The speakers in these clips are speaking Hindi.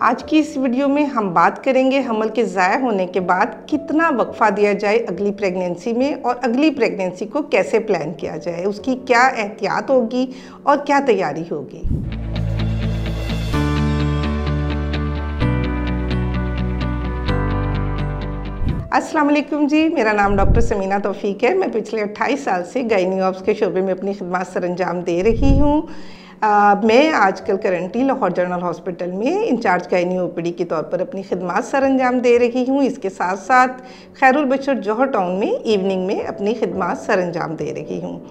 आज की इस वीडियो में हम बात करेंगे हमल के ज़ाया होने के बाद कितना वक्फा दिया जाए अगली प्रेगनेंसी में और अगली प्रेगनेंसी को कैसे प्लान किया जाए, उसकी क्या एहतियात होगी और क्या तैयारी होगी। अस्सलाम वालेकुम जी, मेरा नाम डॉक्टर समीना तौफीक है। मैं पिछले 28 साल से गायनी ऑब्स के शोबे में अपनी खिदमत सरअंजाम दे रही हूँ। मैं आजकल करंटली लाहौर जनरल हॉस्पिटल में इंचार्ज गायनी ओपीडी के तौर पर अपनी खिदमत सरअंजाम दे रही हूँ। इसके साथ साथ खैरुल बशर जौहर टाउन में इवनिंग में अपनी खिदमत सरअंजाम दे रही हूँ।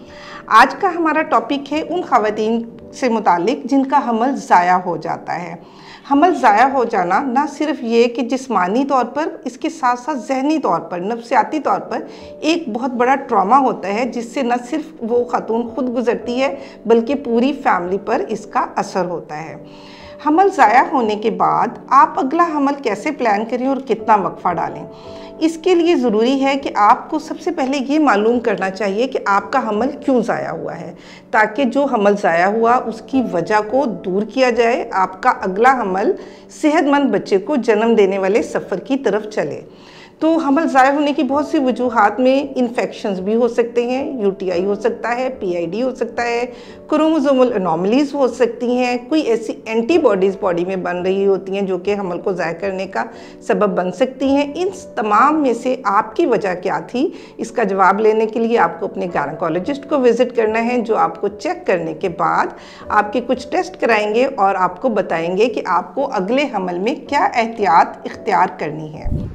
आज का हमारा टॉपिक है उन ख़वातीन से मुतालिक जिनका हमल ज़ाया हो जाता है। हमल ज़ाया हो जाना ना सिर्फ ये कि जिस्मानी तौर पर, इसके साथ साथ ज़हनी तौर पर, नफ्सियाती तौर पर एक बहुत बड़ा ट्रॉमा होता है जिससे न सिर्फ वो खातून खुद गुज़रती है बल्कि पूरी फैमिली पर इसका असर होता है। हमल ज़ाया होने के बाद आप अगला हमल कैसे प्लान करें और कितना वक्फ़ा डालें, इसके लिए ज़रूरी है कि आपको सबसे पहले ये मालूम करना चाहिए कि आपका हमल क्यों ज़ाया हुआ है, ताकि जो हमल ज़ाया हुआ उसकी वजह को दूर किया जाए, आपका अगला हमल सेहतमंद बच्चे को जन्म देने वाले सफ़र की तरफ चले। तो हमल ज़ाया होने की बहुत सी वजूहात में इन्फेक्शंस भी हो सकते हैं, यूटीआई हो सकता है, पीआईडी हो सकता है, क्रोमोसोमल एनोमलीज हो सकती हैं, कोई ऐसी एंटीबॉडीज़ बॉडी में बन रही होती हैं जो कि हमल को ज़ाया करने का सबब बन सकती हैं। इन तमाम में से आपकी वजह क्या थी, इसका जवाब लेने के लिए आपको अपने गायनेकोलॉजिस्ट को विज़िट करना है, जो आपको चेक करने के बाद आपके कुछ टेस्ट कराएंगे और आपको बताएंगे कि आपको अगले हमल में क्या एहतियात इख्तियार करनी है।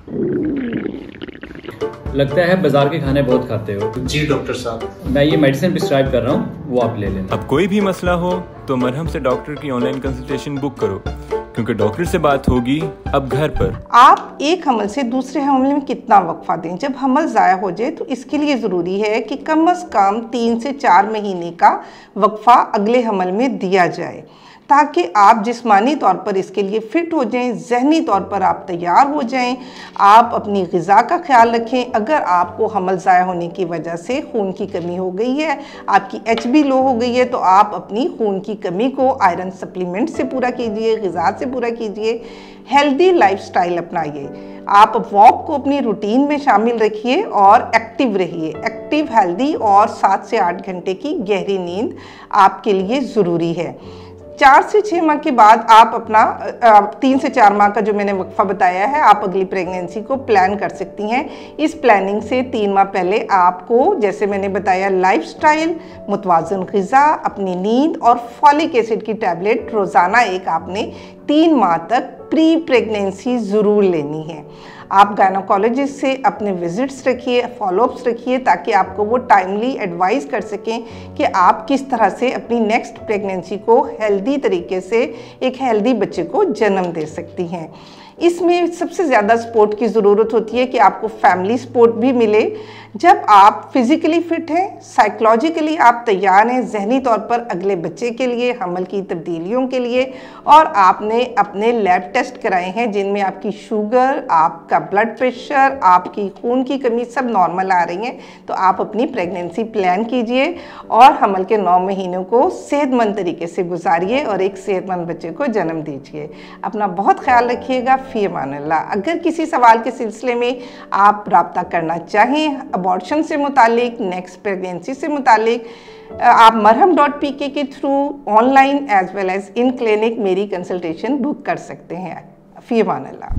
लगता है बाजार के खाने बहुत खाते हो। जी डॉक्टर साहब, मैं ये मेडिसिन प्रिस्क्राइब कर रहा हूँ, वो आप ले लेना। अब कोई भी मसला हो तो मरहम से डॉक्टर की ऑनलाइन कंसल्टेशन बुक करो, क्योंकि डॉक्टर से बात होगी अब घर पर। आप एक हमल से दूसरे हमल में कितना वक्फा दें। जब हमल ज़ाया हो जाए तो इसके लिए ज़रूरी है कि कम से कम 3 से 4 महीने का वक्फा अगले हमल में दिया जाए, ताकि आप जिस्मानी तौर पर इसके लिए फ़िट हो जाएं, ज़हनी तौर पर आप तैयार हो जाएं। आप अपनी ग़िज़ा का ख्याल रखें। अगर आपको हमल ज़ाया होने की वजह से खून की कमी हो गई है, आपकी एचबी लो हो गई है, तो आप अपनी खून की कमी को आयरन सप्लीमेंट से पूरा कीजिए, ग़िज़ा से पूरा कीजिए, हेल्दी लाइफस्टाइल अपनाइए। आप वॉक को अपनी रूटीन में शामिल रखिए और एक्टिव रहिए। एक्टिव, हेल्दी और 7 से 8 घंटे की गहरी नींद आपके लिए ज़रूरी है। 4 से 6 माह के बाद आप अपना 3 से 4 माह का जो मैंने वक्फा बताया है, आप अगली प्रेगनेंसी को प्लान कर सकती हैं। इस प्लानिंग से 3 माह पहले आपको, जैसे मैंने बताया, लाइफस्टाइल, मुतवाज़न ग़िज़ा, अपनी नींद और फॉलिक एसिड की टैबलेट रोज़ाना एक आपने 3 माह तक प्री प्रेगनेंसी ज़रूर लेनी है। आप गायनेकोलॉजिस्ट से अपने विज़िट्स रखिए, फॉलोअप्स रखिए, ताकि आपको वो टाइमली एडवाइस कर सकें कि आप किस तरह से अपनी नेक्स्ट प्रेगनेंसी को हेल्दी तरीके से एक हेल्दी बच्चे को जन्म दे सकती हैं। इसमें सबसे ज़्यादा सपोर्ट की ज़रूरत होती है कि आपको फैमिली सपोर्ट भी मिले। जब आप फिज़िकली फ़िट हैं, साइकोलॉजिकली आप तैयार हैं ज़हनी तौर पर अगले बच्चे के लिए, हमल की तब्दीलियों के लिए, और आपने अपने लैब टेस्ट कराए हैं जिनमें आपकी शुगर, आपका ब्लड प्रेशर, आपकी खून की कमी सब नॉर्मल आ रही हैं, तो आप अपनी प्रेगनेंसी प्लान कीजिए और हमल के 9 महीनों को सेहतमंद तरीके से गुजारिए और एक सेहतमंद बच्चे को जन्म दीजिए। अपना बहुत ख्याल रखिएगा। फ़ी अमानिल्लाह। अगर किसी सवाल के सिलसिले में आप रब्ता करना चाहें, अबॉर्शन से मुतालिक, नेक्स्ट प्रेगनेंसी से मुतालिक, आप marham.pk के through online as well as in clinic मेरी कंसल्टेशन बुक कर सकते हैं। फ़ी अमानिल्लाह।